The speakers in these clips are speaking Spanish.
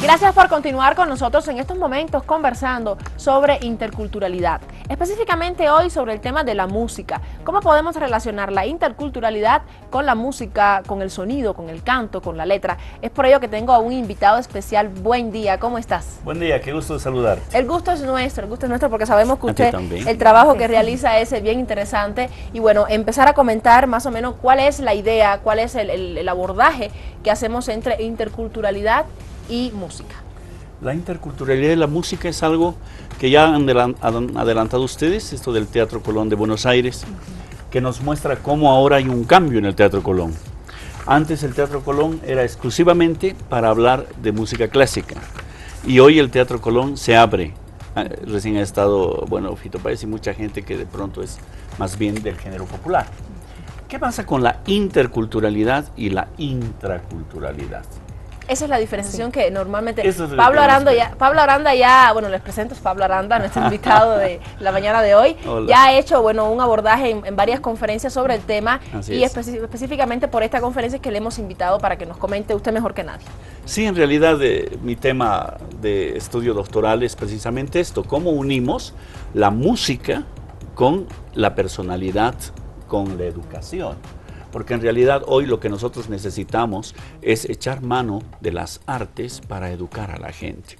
Gracias por continuar con nosotros en estos momentos conversando sobre interculturalidad. Específicamente hoy sobre el tema de la música. ¿Cómo podemos relacionar la interculturalidad con la música, con el sonido, con el canto, con la letra? Es por ello que tengo a un invitado especial. Buen día, ¿cómo estás? Buen día, qué gusto de saludarte. El gusto es nuestro porque sabemos que usted, el trabajo que realiza es bien interesante. Y bueno, empezar a comentar más o menos cuál es la idea, cuál es el abordaje que hacemos entre interculturalidad y música. La interculturalidad de la música es algo que ya han adelantado ustedes, esto del Teatro Colón de Buenos Aires, que nos muestra cómo ahora hay un cambio en el Teatro Colón. Antes el Teatro Colón era exclusivamente para hablar de música clásica y hoy el Teatro Colón se abre. Recién ha estado, bueno, Fito Páez y mucha gente que de pronto es más bien del género popular. ¿Qué pasa con la interculturalidad y la intraculturalidad? Esa es la diferenciación que normalmente Pablo Aranda ya, bueno, les presento, es Pablo Aranda, nuestro invitado de la mañana de hoy. Hola. Ya ha hecho, bueno, un abordaje en varias conferencias sobre el tema. Así y específicamente por esta conferencia es que le hemos invitado para que nos comente usted mejor que nadie. Sí, en realidad mi tema de estudio doctoral es precisamente esto, cómo unimos la música con la personalidad, con la educación. Porque en realidad hoy lo que nosotros necesitamos es echar mano de las artes para educar a la gente.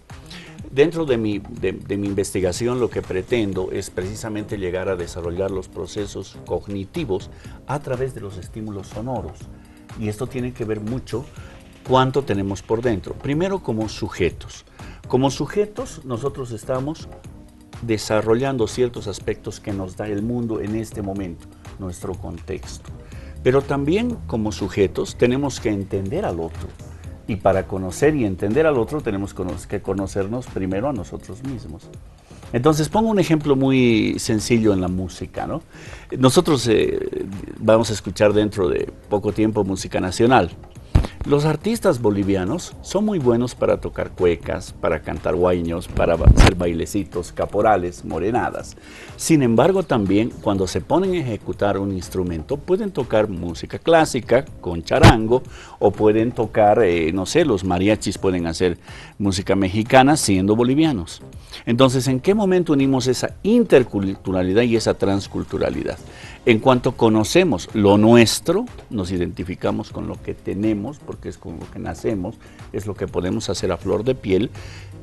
Dentro de mi investigación lo que pretendo es precisamente llegar a desarrollar los procesos cognitivos a través de los estímulos sonoros. Y esto tiene que ver mucho cuánto tenemos por dentro. Primero como sujetos. Como sujetos nosotros estamos desarrollando ciertos aspectos que nos da el mundo en este momento, nuestro contexto. Pero también como sujetos tenemos que entender al otro y para conocer y entender al otro tenemos que conocernos primero a nosotros mismos. Entonces pongo un ejemplo muy sencillo en la música, ¿no? Nosotros vamos a escuchar dentro de poco tiempo música nacional. Los artistas bolivianos son muy buenos para tocar cuecas, para cantar guaiños, para hacer bailecitos, caporales, morenadas. Sin embargo, también cuando se ponen a ejecutar un instrumento, pueden tocar música clásica con charango o pueden tocar, no sé, los mariachis pueden hacer música mexicana siendo bolivianos. Entonces, ¿en qué momento unimos esa interculturalidad y esa transculturalidad? En cuanto conocemos lo nuestro, nos identificamos con lo que tenemos, porque es con lo que nacemos, es lo que podemos hacer a flor de piel,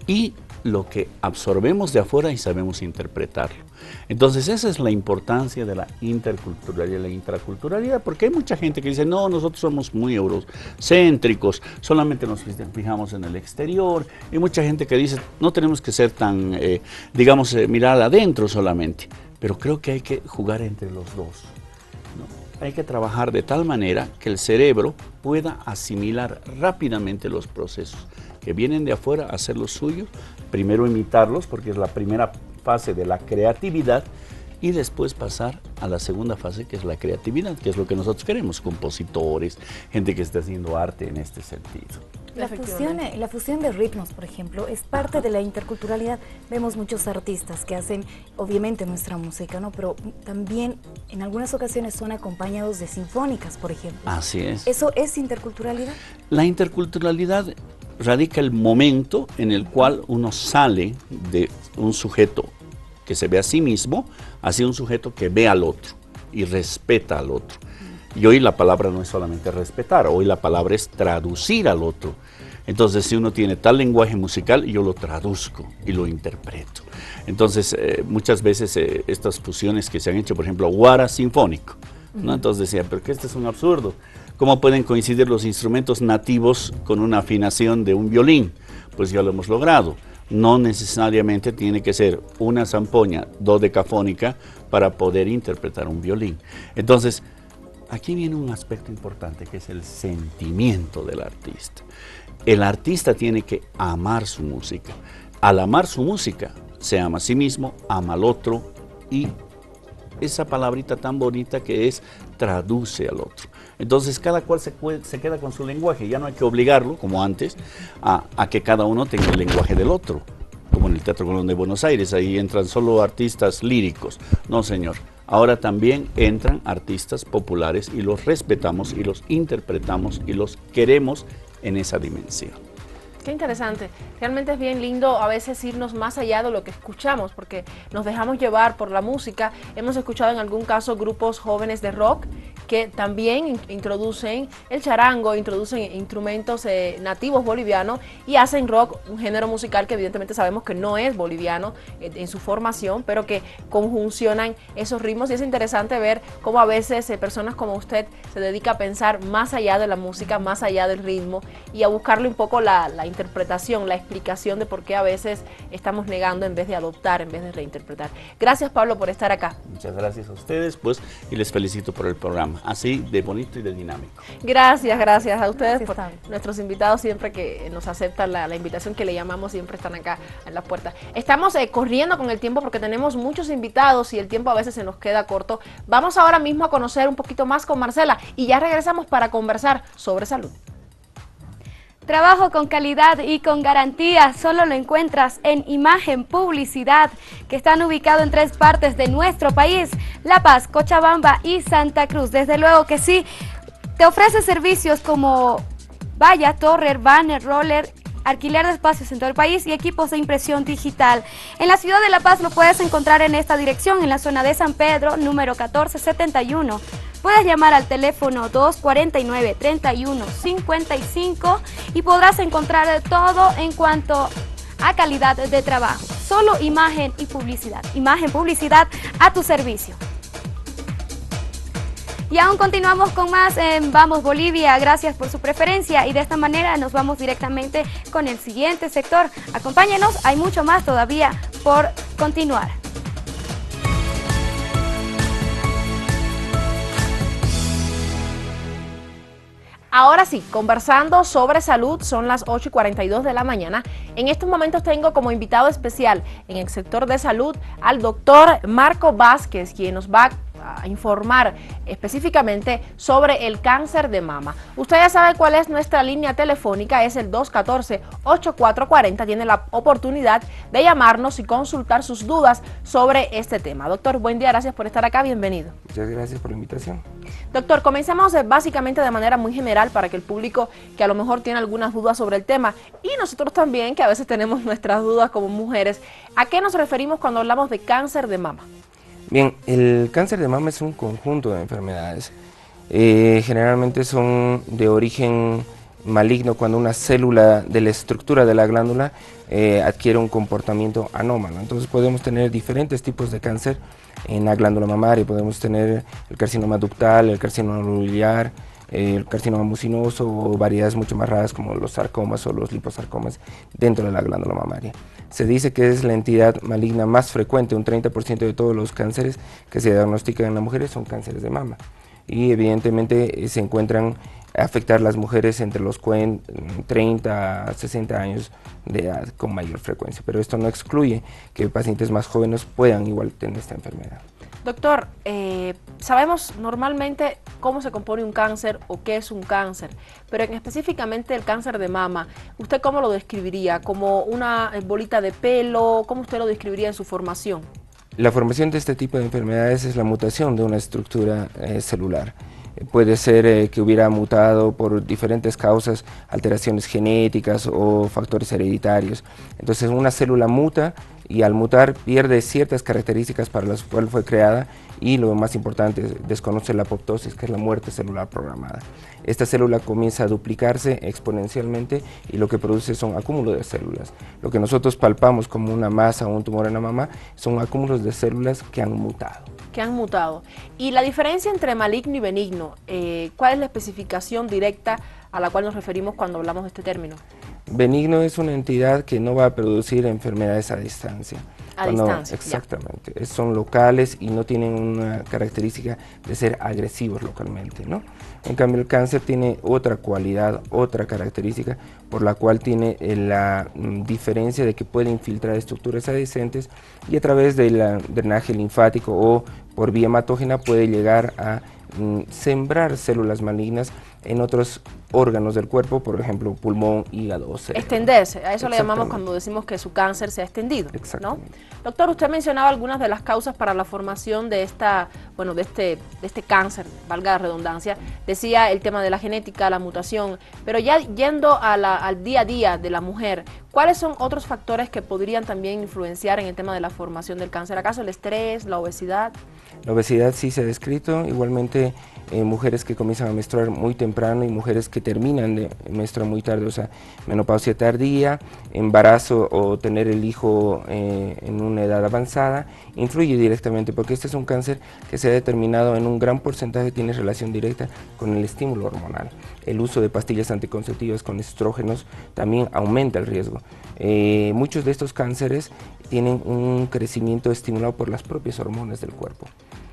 y lo que absorbemos de afuera y sabemos interpretarlo. Entonces esa es la importancia de la interculturalidad y la intraculturalidad, porque hay mucha gente que dice, no, nosotros somos muy eurocéntricos, solamente nos fijamos en el exterior, y mucha gente que dice, no tenemos que ser tan, mirar adentro solamente, pero creo que hay que jugar entre los dos, ¿no? Hay que trabajar de tal manera que el cerebro pueda asimilar rápidamente los procesos que vienen de afuera, hacer los suyos, primero imitarlos porque es la primera fase de la creatividad y después pasar a la segunda fase que es la creatividad, que es lo que nosotros queremos, compositores, gente que esté haciendo arte en este sentido. La fusión de ritmos, por ejemplo, es parte de la interculturalidad. Vemos muchos artistas que hacen, obviamente, nuestra música, ¿no? Pero también en algunas ocasiones son acompañados de sinfónicas, por ejemplo. Así es. ¿Eso es interculturalidad? La interculturalidad radica el momento en el cual uno sale de un sujeto que se ve a sí mismo hacia un sujeto que ve al otro y respeta al otro. Y hoy la palabra no es solamente respetar, hoy la palabra es traducir al otro. Entonces, si uno tiene tal lenguaje musical, yo lo traduzco y lo interpreto. Entonces, muchas veces estas fusiones que se han hecho, por ejemplo, guara sinfónico, ¿no? Entonces decía, pero que este es un absurdo. ¿Cómo pueden coincidir los instrumentos nativos con una afinación de un violín? Pues ya lo hemos logrado. No necesariamente tiene que ser una zampoña dodecafónica para poder interpretar un violín. Entonces, aquí viene un aspecto importante que es el sentimiento del artista. El artista tiene que amar su música. Al amar su música, se ama a sí mismo, ama al otro y esa palabrita tan bonita que es traduce al otro. Entonces cada cual se queda con su lenguaje, ya no hay que obligarlo, como antes, a que cada uno tenga el lenguaje del otro, como en el Teatro Colón de Buenos Aires, ahí entran solo artistas líricos. No, señor, ahora también entran artistas populares y los respetamos y los interpretamos y los queremos en esa dimensión. Qué interesante. Realmente es bien lindo a veces irnos más allá de lo que escuchamos, porque nos dejamos llevar por la música. Hemos escuchado en algún caso grupos jóvenes de rock que también introducen el charango, introducen instrumentos nativos bolivianos y hacen rock, un género musical que evidentemente sabemos que no es boliviano en su formación, pero que conjuncionan esos ritmos, y es interesante ver cómo a veces personas como usted se dedica a pensar más allá de la música, más allá del ritmo, y a buscarle un poco la interpretación, la explicación de por qué a veces estamos negando en vez de adoptar, en vez de reinterpretar. Gracias, Pablo, por estar acá. Muchas gracias a ustedes, pues, y les felicito por el programa, así de bonito y de dinámico. Gracias a ustedes, Gracias, por nuestros invitados siempre que nos aceptan la invitación que le llamamos, siempre están acá en la puerta. Estamos corriendo con el tiempo porque tenemos muchos invitados y el tiempo a veces se nos queda corto. Vamos ahora mismo a conocer un poquito más con Marcela y ya regresamos para conversar sobre salud. Trabajo con calidad y con garantía solo lo encuentras en Imagen Publicidad, que están ubicados en 3 partes de nuestro país: La Paz, Cochabamba y Santa Cruz. Desde luego que sí, te ofrece servicios como valla, torre, banner, roller, alquiler de espacios en todo el país y equipos de impresión digital. En la ciudad de La Paz lo puedes encontrar en esta dirección, en la zona de San Pedro, número 1471. Puedes llamar al teléfono 249-3155 y podrás encontrar todo en cuanto a calidad de trabajo. Solo imagen y publicidad. Imagen, publicidad a tu servicio. Y aún continuamos con más en Vamos Bolivia. Gracias por su preferencia y de esta manera nos vamos directamente con el siguiente sector. Acompáñenos, hay mucho más todavía por continuar. Ahora sí, conversando sobre salud, son las 8:42 de la mañana. En estos momentos tengo como invitado especial en el sector de salud al doctor Marco Vázquez, quien nos va a informar específicamente sobre el cáncer de mama. Usted ya sabe cuál es nuestra línea telefónica, es el 214-8440. Tiene la oportunidad de llamarnos y consultar sus dudas sobre este tema. Doctor, buen día, gracias por estar acá, bienvenido. Muchas gracias por la invitación. Doctor, comencemos básicamente de manera muy general para que el público que a lo mejor tiene algunas dudas sobre el tema y nosotros también, que a veces tenemos nuestras dudas como mujeres, ¿a qué nos referimos cuando hablamos de cáncer de mama? Bien, el cáncer de mama es un conjunto de enfermedades. Generalmente son de origen maligno cuando una célula de la estructura de la glándula adquiere un comportamiento anómalo. Entonces podemos tener diferentes tipos de cáncer en la glándula mamaria. Podemos tener el carcinoma ductal, el carcinoma biliar, el carcinoma mucinoso o variedades mucho más raras como los sarcomas o los liposarcomas dentro de la glándula mamaria. Se dice que es la entidad maligna más frecuente, un 30% de todos los cánceres que se diagnostican en las mujeres son cánceres de mama. Y evidentemente se encuentran a afectar las mujeres entre los 30 a 60 años de edad con mayor frecuencia, pero esto no excluye que pacientes más jóvenes puedan igual tener esta enfermedad. Doctor, sabemos normalmente cómo se compone un cáncer o qué es un cáncer, pero específicamente el cáncer de mama, ¿usted cómo lo describiría? ¿Como una bolita de pelo? ¿Cómo usted lo describiría en su formación? La formación de este tipo de enfermedades es la mutación de una estructura celular. Puede ser que hubiera mutado por diferentes causas, alteraciones genéticas o factores hereditarios. Entonces una célula muta y al mutar pierde ciertas características para las cuales fue creada y lo más importante, desconoce la apoptosis, que es la muerte celular programada. Esta célula comienza a duplicarse exponencialmente y lo que produce son acúmulos de células. Lo que nosotros palpamos como una masa o un tumor en la mama son acúmulos de células que han mutado. Y la diferencia entre maligno y benigno, ¿cuál es la especificación directa a la cual nos referimos cuando hablamos de este término? Benigno es una entidad que no va a producir enfermedades a distancia. Exactamente. Ya. Son locales y no tienen una característica de ser agresivos localmente, ¿no? En cambio el cáncer tiene otra cualidad, otra característica por la cual tiene la diferencia de que puede infiltrar estructuras adyacentes y a través del drenaje linfático o por vía hematógena puede llegar a sembrar células malignas en otros órganos del cuerpo, por ejemplo, pulmón, hígado o cerebro. Extenderse, a eso le llamamos cuando decimos que su cáncer se ha extendido, ¿no? Doctor, usted mencionaba algunas de las causas para la formación de esta, bueno, de este cáncer, valga la redundancia. Decía el tema de la genética, la mutación, pero ya yendo al día a día de la mujer, ¿cuáles son otros factores que podrían también influenciar en el tema de la formación del cáncer? ¿Acaso el estrés, la obesidad? La obesidad sí se ha descrito, igualmente mujeres que comienzan a menstruar muy temprano y mujeres que terminan de menstruar muy tarde, o sea, menopausia tardía, embarazo o tener el hijo en una edad avanzada, influye directamente porque este es un cáncer que se ha determinado en un gran porcentaje, tiene relación directa con el estímulo hormonal. El uso de pastillas anticonceptivas con estrógenos también aumenta el riesgo. Muchos de estos cánceres tienen un crecimiento estimulado por las propias hormonas del cuerpo.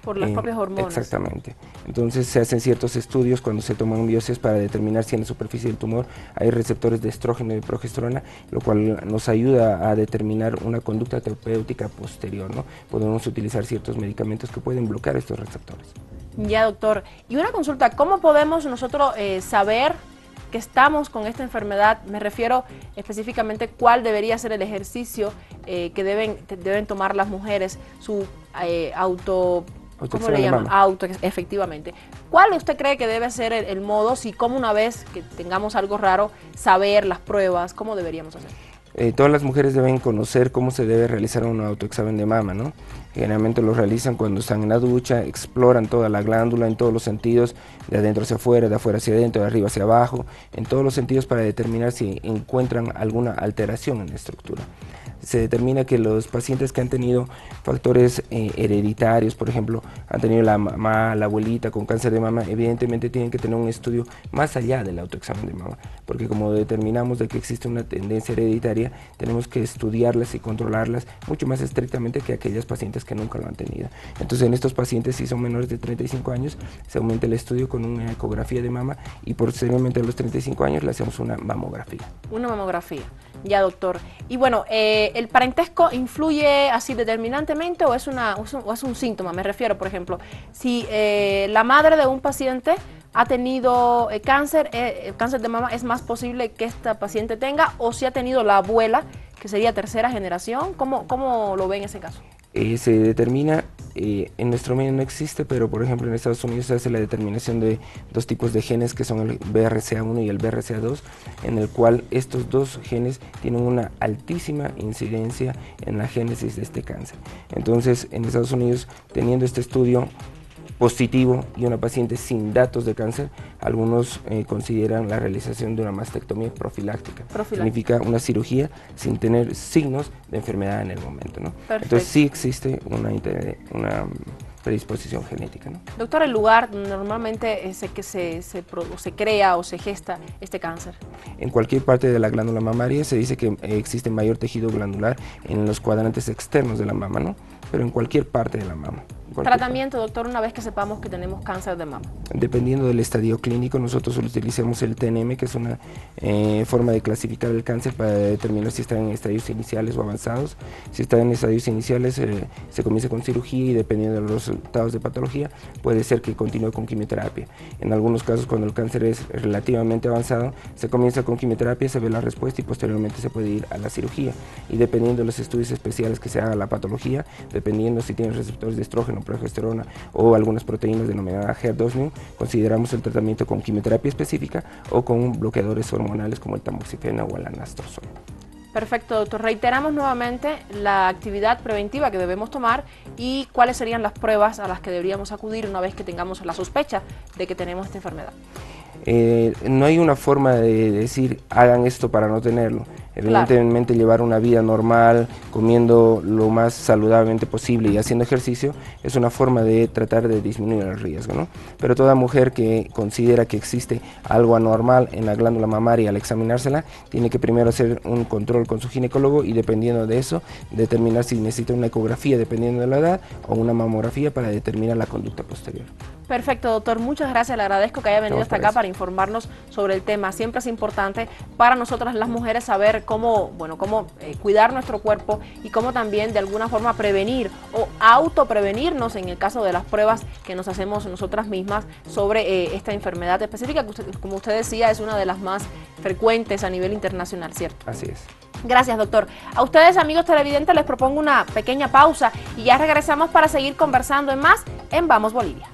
Por las propias hormonas. Exactamente. Entonces se hacen ciertos estudios cuando se toman biopsias para determinar si en la superficie del tumor hay receptores de estrógeno y de progesterona, lo cual nos ayuda a determinar una conducta terapéutica posterior, ¿no? Podemos utilizar ciertos medicamentos que pueden bloquear estos receptores. Ya, doctor. Y una consulta, ¿cómo podemos nosotros saber que estamos con esta enfermedad? Me refiero específicamente cuál debería ser el ejercicio que deben tomar las mujeres, su ¿cómo le llaman? Efectivamente. ¿Cuál usted cree que debe ser el modo, si como una vez que tengamos algo raro, saber las pruebas, cómo deberíamos hacer? Todas las mujeres deben conocer cómo se debe realizar un autoexamen de mama, ¿no? Generalmente lo realizan cuando están en la ducha, exploran toda la glándula en todos los sentidos, de adentro hacia afuera, de afuera hacia adentro, de arriba hacia abajo, en todos los sentidos para determinar si encuentran alguna alteración en la estructura. Se determina que los pacientes que han tenido factores hereditarios, por ejemplo, han tenido la mamá, la abuelita con cáncer de mama, evidentemente tienen que tener un estudio más allá del autoexamen de mama, porque como determinamos de que existe una tendencia hereditaria, tenemos que estudiarlas y controlarlas mucho más estrictamente que aquellas pacientes que nunca lo han tenido. Entonces en estos pacientes, si son menores de 35 años, se aumenta el estudio con una ecografía de mama y posteriormente a los 35 años le hacemos una mamografía. Una mamografía. Ya, doctor. Y bueno, ¿el parentesco influye así determinantemente o es un síntoma? Me refiero, por ejemplo, si la madre de un paciente ha tenido cáncer de mama, ¿es más posible que esta paciente tenga? O si ha tenido la abuela, que sería tercera generación, ¿cómo lo ve en ese caso? Se determina, en nuestro medio no existe, pero por ejemplo en Estados Unidos se hace la determinación de dos tipos de genes que son el BRCA1 y el BRCA2, en el cual estos dos genes tienen una altísima incidencia en la génesis de este cáncer. Entonces en Estados Unidos, teniendo este estudio positivo y una paciente sin datos de cáncer, algunos consideran la realización de una mastectomía profiláctica. Significa una cirugía sin tener signos de enfermedad en el momento, ¿no? Entonces sí existe una predisposición genética, ¿no? Doctor, ¿el lugar normalmente es el que se crea o se gesta este cáncer? En cualquier parte de la glándula mamaria. Se dice que existe mayor tejido glandular en los cuadrantes externos de la mama, ¿no? Pero en cualquier parte de la mama. ¿Tratamiento, doctor, una vez que sepamos que tenemos cáncer de mama? Dependiendo del estadio clínico, nosotros utilizamos el TNM, que es una forma de clasificar el cáncer para determinar si está en estadios iniciales o avanzados. Si está en estadios iniciales, se comienza con cirugía y dependiendo de los resultados de patología, puede ser que continúe con quimioterapia. En algunos casos, cuando el cáncer es relativamente avanzado, se comienza con quimioterapia, se ve la respuesta y posteriormente se puede ir a la cirugía. Y dependiendo de los estudios especiales que se haga la patología, dependiendo si tiene receptores de estrógeno, progesterona o algunas proteínas denominadas HER2/neu, consideramos el tratamiento con quimioterapia específica o con bloqueadores hormonales como el tamoxifeno o el anastrozol. Perfecto, doctor. Reiteramos nuevamente la actividad preventiva que debemos tomar y cuáles serían las pruebas a las que deberíamos acudir una vez que tengamos la sospecha de que tenemos esta enfermedad. No hay una forma de decir hagan esto para no tenerlo. Evidentemente llevar una vida normal, comiendo lo más saludablemente posible y haciendo ejercicio es una forma de tratar de disminuir el riesgo, ¿no? Pero toda mujer que considera que existe algo anormal en la glándula mamaria al examinársela, tiene que primero hacer un control con su ginecólogo y dependiendo de eso, determinar si necesita una ecografía dependiendo de la edad o una mamografía para determinar la conducta posterior. Perfecto, doctor. Muchas gracias. Le agradezco que haya venido hasta acá para informarnos sobre el tema. Siempre es importante para nosotras las mujeres saber cómo, cuidar nuestro cuerpo y cómo también de alguna forma prevenir o autoprevenirnos en el caso de las pruebas que nos hacemos nosotras mismas sobre esta enfermedad específica que, como usted decía, es una de las más frecuentes a nivel internacional, ¿cierto? Así es. Gracias, doctor. A ustedes, amigos televidentes, les propongo una pequeña pausa y ya regresamos para seguir conversando en más en Vamos Bolivia.